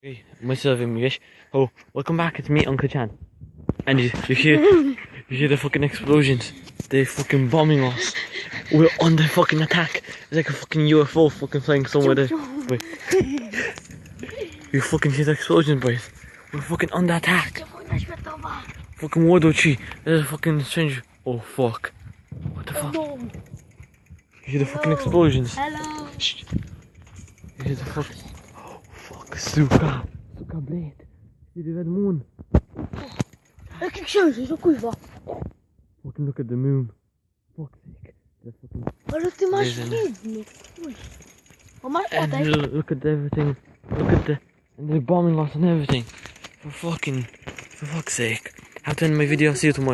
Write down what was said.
Hey, myself and Mish. Oh, welcome back. It's me, Uncle Chan. And you hear the fucking explosions. They're fucking bombing us. We're under fucking attack. It's like a fucking UFO fucking flying somewhere there. Wait. You fucking hear the explosions, boys. We're fucking under attack. Fucking World War III. There's a fucking strange. Oh fuck. What the fuck? You hear the fucking explosions. Hello. Shh. You hear the fuck. Suka Blade. See the red moon? Che cosa? Sono qui, va. Fucking look at the moon. Fuck's sake. That's fucking Ma lo stiamo amazing. facendo? Ma And guarda, look at everything. Look at the. And they're bombing us and everything. For fuck's sake. Have to end my video. See you tomorrow.